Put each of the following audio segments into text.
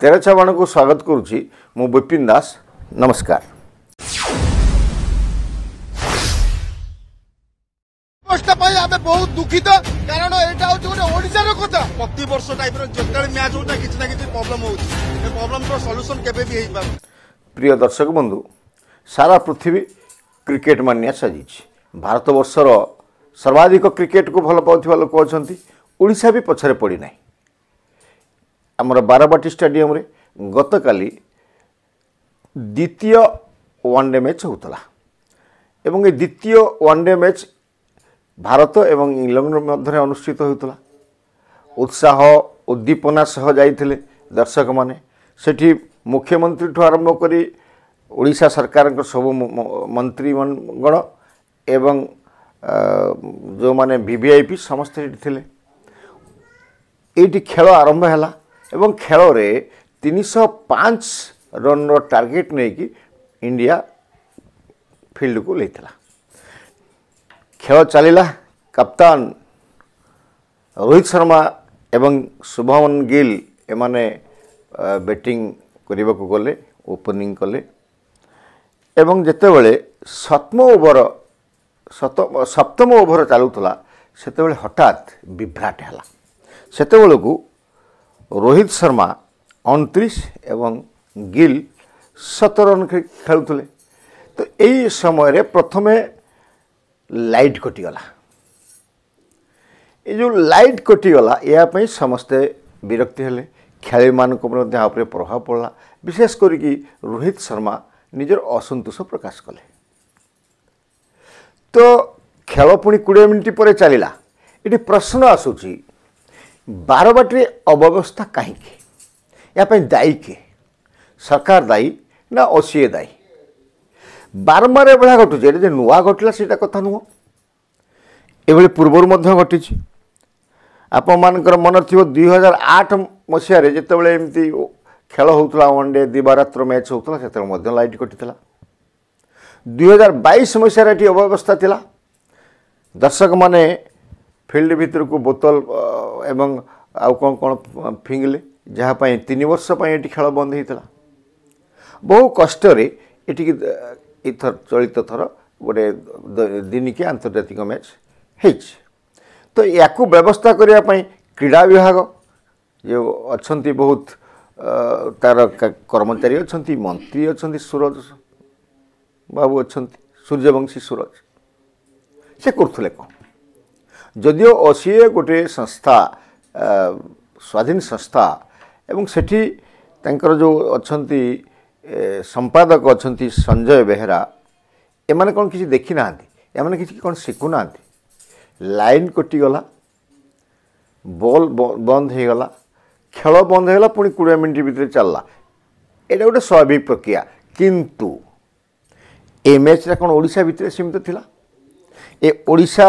तेरा छावाण को स्वागत करुच्ची मु विपिन दास। नमस्कार। बहुत दुखित कारण एटा गोटे ओडिशार कथा प्रति वर्ष टाइप जो मैच होता किसी ना किसी प्रॉब्लम होती प्रॉब्लम रो सॉल्यूशन केबे भी हेई पार। प्रिय दर्शक बंधु, सारा पृथ्वी क्रिकेट मानिया सजी। भारत वर्षर सर्वाधिक क्रिकेट को भल पाउथिबा लोक अछंती। ओडिशा भी पछरे पड़ी नाही। हमर बारबाटी स्टेडियम रे गतकाली द्वितीय वनडे मैच होतला एवं ए द्वितीय वनडे मैच भारत एवं इंग्लैंड मध्य अनुष्ठित होता। उत्साह उद्दीपना सह जाइथिले दर्शक माने। सेठी मुख्यमंत्री ठू आरंभ करी ओडिशा सरकार सब मंत्रीगण एवं जो माने वीवीआईपी समस्त थिले। एटी खेल आरंभ हैला एवं खेल रे 305 रन रो टार्गेट नहीं कि इंडिया फील्ड को लेथिला। खेल चलिला। कप्तान रोहित शर्मा एवं शुभमन गिल एमाने बैटिंग करने को गले, ओपनिंग कले एवं जेतेबेले सप्तम ओभर चलुला सेतेबेले हठात विभ्राट हैला। सेतेबेले को रोहित शर्मा 29 एवं गिल 17 रन खेलुले। तो यही समय रे प्रथमे लाइट कटिगला। ये जो लाइट कटिगला या समस्ते विरक्ति हेले। खेल मानक प्रभाव पड़ा। विशेष करिकी रोहित शर्मा निजर असंतोष प्रकाश कले। तो खेल पुणी 20 मिनिट पर चलला। ये प्रश्न आसूची बारबाटी अव्यवस्था कहीं या दायी किए? सरकार दायी ना ओसीए दायी? बारंबार एभा घटुचे जे नुआ घटला सेटा कथा नुह। एभली पूर्वर घटी। आपण मानकर मन थी 2008 मसीह जितेबाला एमती खेल होता वनडे दिवारात्र मैच होता से लाइट कटी। 2022 मसीह ये अव्यवस्था थिला। दर्शक माने फील्ड भीतर को बोतल एवं आउ कौन कौन फिंगले जहाँपाई 3 वर्ष ये खेल बंद होता। बहु कष्ट इथर चलित थर गोटे दिनिकी आंतर्जातिक मैच है। तो या व्यवस्था करने क्रीड़ा विभाग जो अच्छा बहुत तार कर्मचारी अच्छा, मंत्री अच्छा, सूरज बाबू अच्छा, सूर्यवंशी सूरज से करुले कौन? जदिओ ओसीए गोटे संस्था स्वाधीन संस्था एवं सेठी तांकर जो अच्छा संपादक अच्छा संजय बेहेरा एमाने कौन किसी देखी ना एमाने किसी कौन शिखु ना। लाइन कटिगला, बॉल बंद हो गला, खेल बंद होगा पुणी 20 मिनिट भितर चलला। ये गोटे स्वाभाविक प्रक्रिया। किंतु ए मैच कौन ओडिशा भितर सीमित थिला? ए ओडिशा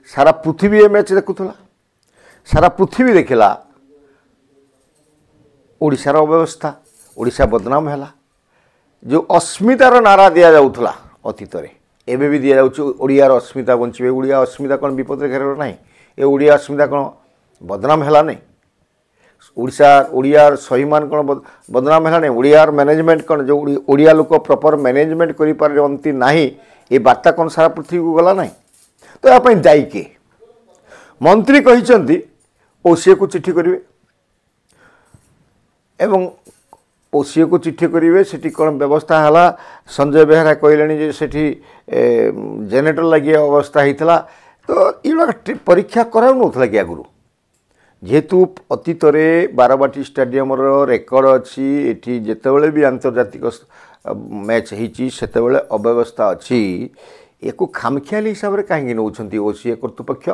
सारा पृथ्वी ए मैच देखुला। सारा पृथ्वी देखला ओडिशार अव्यवस्था। ओडिशा बदनाम हैला। जो अस्मितार नारा दिया जाउथला अतीत रे एबे भी दिया जाउछ ओडियार अस्मिता बंचिबे। ओडिया अस्मिता कौन विपद घेर ना? ए ओडिया अस्मिता कौन बदनाम हैला नहीं? ओडियार सहीमान कौन बदनाम हैला नहीं? ओडियार मैनेजमेंट कौन जो ओडिया लोक प्रॉपर मैनेजमेंट करि पारंती नाही ए बार्ता कौन सारा पृथ्वी को गला नहीं? तो या दायी किए? मंत्री कहिसंती ओसीए को चिट्ठी करिवे एवं ओसीए को चिट्ठी करेंगे। से कौन व्यवस्था है? संजय बेहेरा कहले सेठी जेनेटर लगे अवस्था होता। तो ये परीक्षा कराऊला कि आगु जेहेतु अतीत बारबाटी स्टेडियम रेकर्ड अच्छी एटी जितेबाला भी आंतर्जातिक मैच होते अव्यवस्था अच्छी। या खामखियाली हिसाब से कहीं नौ ओसीए कर्तृपक्ष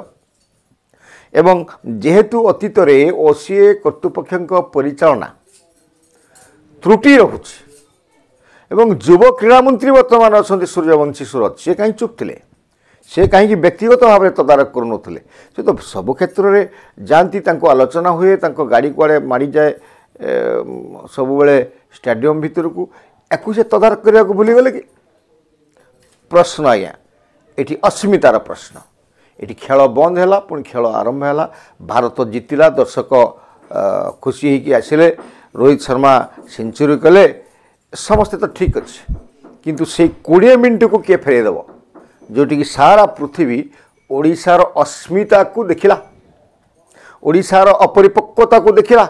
एवं जेहेतु अतीत ओसीए कर्तृपक्ष परिचालना त्रुटि रहुछि एवं युव क्रीड़ा मंत्री वर्तमान अच्छा सूर्यवंशी सूरज से कहीं चुप थे? से कहीं व्यक्तिगत भाव में तदारक करुले? से तो सब क्षेत्र में जाती आलोचना हुए गाड़ी कुआड़े माड़ी जाए सब बेले स्टेडियम भितर को या से तदारक करने को भूलीगले कि? प्रश्न आज्ञा ये अस्मितार प्रश्न। ये खेल बंद है पुणी खेल आरंभ है। भारत जीतला। दर्शक खुशी होकि आसिले। रोहित शर्मा सेंचुरी कले समस्ते तो ठीक अच्छे किंतु से 20 मिनट को किए फेरदेव जोटि सारा पृथ्वी ओडिशार अस्मिता को देखिला ओडिशार अपरिपक्वता को देखिला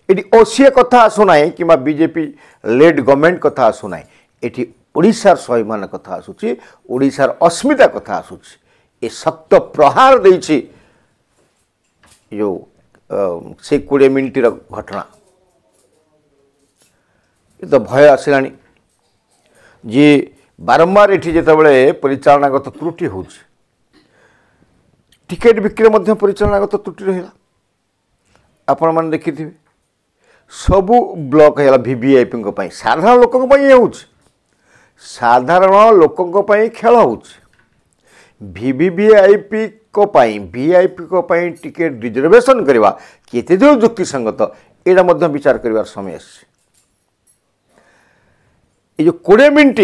ये ओसीए कथा आसुना कि बीजेपी लेड गवर्नमेंट कथा आसुना ये ओडिशार स्वाभिमान कथा आसूची ओडिशार अस्मिता कथा आसूची ये शक्त प्रहार देछि जो से 20 मिनट घटना ये तो भय आसला जी बारंबार ये जिते परिचालनागत त्रुटि हो टिकेट बिक्री मध्य परिचालनागत त्रुटि रहा आपण मैंने देखि सबू ब्लॉक है वीवीआईपी साधारण लोक साधारण लोक खेल हो वीवीआईपी वीआईपी टिकेट रिजर्वेशन करवा केते जो युक्तिसंगत यहाँ विचार कर समय जो 20 मिनट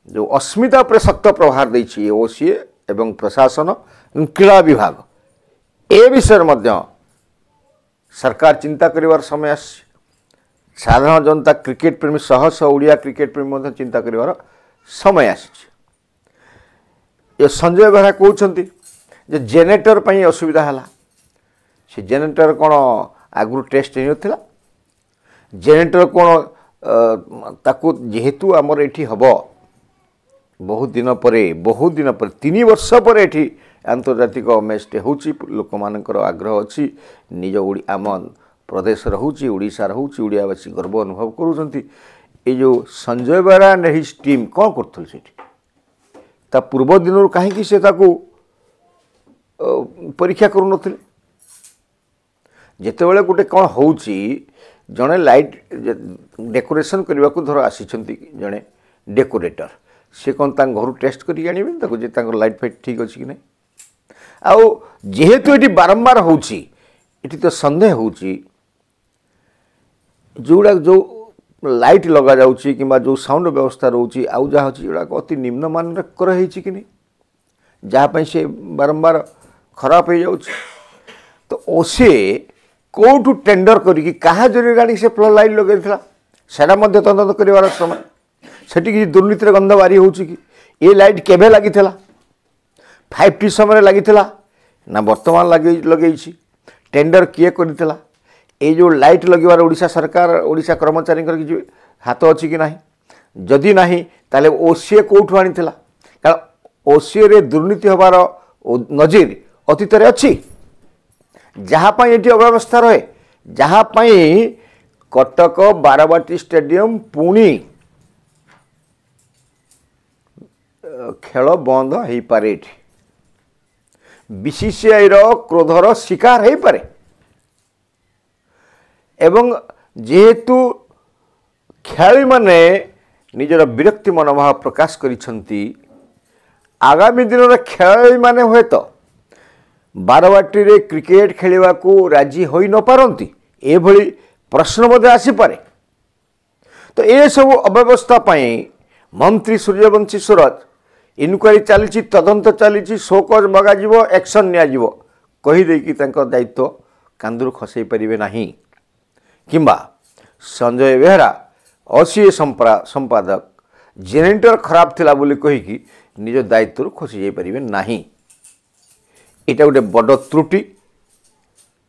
जो अस्मिता पर शक्त प्रहार देछि ओसीए एवं प्रशासन क्रीड़ा विभाग ए विषय मध्य सरकार चिंता करिवार समय आस साधारण जनता क्रिकेट प्रेमी शह शह ओडिया क्रिकेट प्रेमी मध्य चिंता करिवार समय आस संजय बेहरा कहते जे जेनेटर पई असुविधा है से जेनेटर कौन आगु टेस्ट नहीं जेनेटर कौन ताकू जेहेतु आमर ये हम बहुत दिन पर 3 वर्ष पर ये आंतर्जातिक मैचटे हो लोक मानकर आग्रह अच्छी निज आम प्रदेश होची ओडिशा होची ओडियावासी गर्व अनुभव करुँच ये जो Sanjay Behera and his team कौन करथल ता पूर्व दिन कहीं से परीक्षा करूँ जितेबाला गोटे कौन हो जड़े लाइट डेकोरेशन करने को धर आसी जड़े डेकोरेटर सी कौन घर टेस्ट करके आने लाइट फाइट ठीक अच्छी कि नहीं आउ जेहेतु ये बारंबार हो तो सन्देह हो जोड़ा जो लाइट लगा जाउची कि जो साउंड व्यवस्था रोची आउ जहाँ अच्छी जोड़ा अति निम्न मान कर कि नहीं जहाँपाई से बारंबार खराब हो जाउची तो ओसे कौटू टेंडर करी क्या जरिए आनी से फ्लड लाइट लगे सेटा तदंत कर समय से दुर्नीतिर गंध बारी हो ये लाइट केबे लगी 5T समय लगी ना वर्तमान लगे टेंडर किए कर ये जो लाइट लगवार ओडिशा सरकार ओडिशा कर्मचारी हाथ अच्छी कि नहीं जदि नहीं ताले ओसीए कौटू आनी कारण ओसीए रे दुर्नीति हबार नजीर अतीत अच्छी जहाँपाई ये अव्यवस्था रहे जहाँपाई कटक बारवाटी स्टेडियम पुणी खेल बंद हो पारे बीसीसीआई क्रोधर शिकार हो पारे एवं जेहेतु खेलाड़ी माने निजर विरक्ति मनोभाव प्रकाश करिसंती आगामी दिन में खेलाड़ी माने हुए तो बारवाटी रे क्रिकेट खेलवा को राजी हो न पारती एभली प्रश्न मध्य आसीपे तो ये सब अव्यवस्था मंत्री सूर्यवंशी सूरज इनक्वारी चली तदंत चली शोकज मगाଯିव एक्शन नियाजिव कहीदेकी दायित्व कांदूर खसई पारे नहीं किंबा संजय बेहरा ओसीए संपादक जेनेटर खराब थिला बोली कहीकि निज दायित्व खसी जाई पारिबे नहीं इटा गोटे बड़ त्रुटि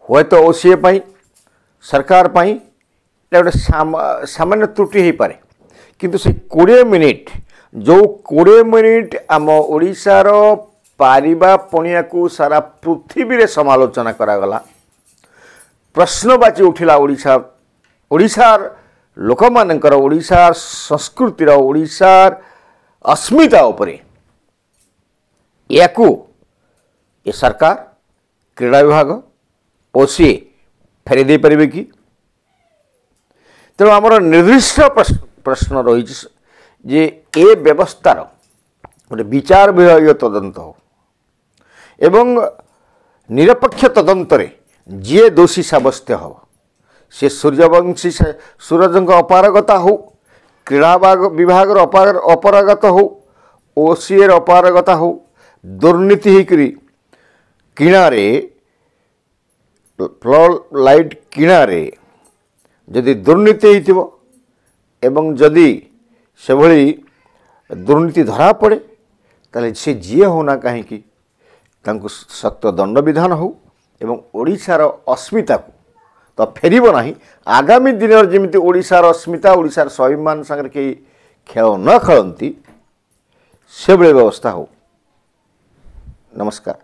हुए तो ओसीए पाई सरकार पाई इटा गोटे सामान्य त्रुटि हो पारे किंतु से 20 मिनिट जो 20 मिनिट आम ओडिशार पारिबा पणिया को सारा पृथ्वी रे समालोचना करागला प्रश्नवाची उठिला ओडिशार लोक मानकर ओडिशार संस्कृतिर ओडिशार अस्मिता उपरे याकू ये सरकार क्रीड़ा विभाग ओसीए फेरी दे पारे कि तेणु आमर निर्दिष्ट प्रश्न रही जे ए व्यवस्थार गोटे विचार विभाग तदंत हो एवं निरपेक्ष तदंतरे जी दोषी साब्यस्त हो से सूर्यवंशी सूरज अपारगता हो क्रीड़ा विभाग अपारगता हो ओसीए अपारगता हो दुर्नीति होकर किणारे फ्लड लाइट किणारे जदि दुर्नीति होइतिबो एवं जदि से भली दुर्नीति धरा पड़े ताले से जीए होना कहीं तांको सख्त दंड विधान हो एवं ओडिशार अस्मिता को तो फेरिबो नाही। आगामी दिन जमिति ओडिशार अस्मिता ओडिशार स्वाभिमान संगे कहीं खेल न खेलती से व्यवस्था हो। नमस्कार।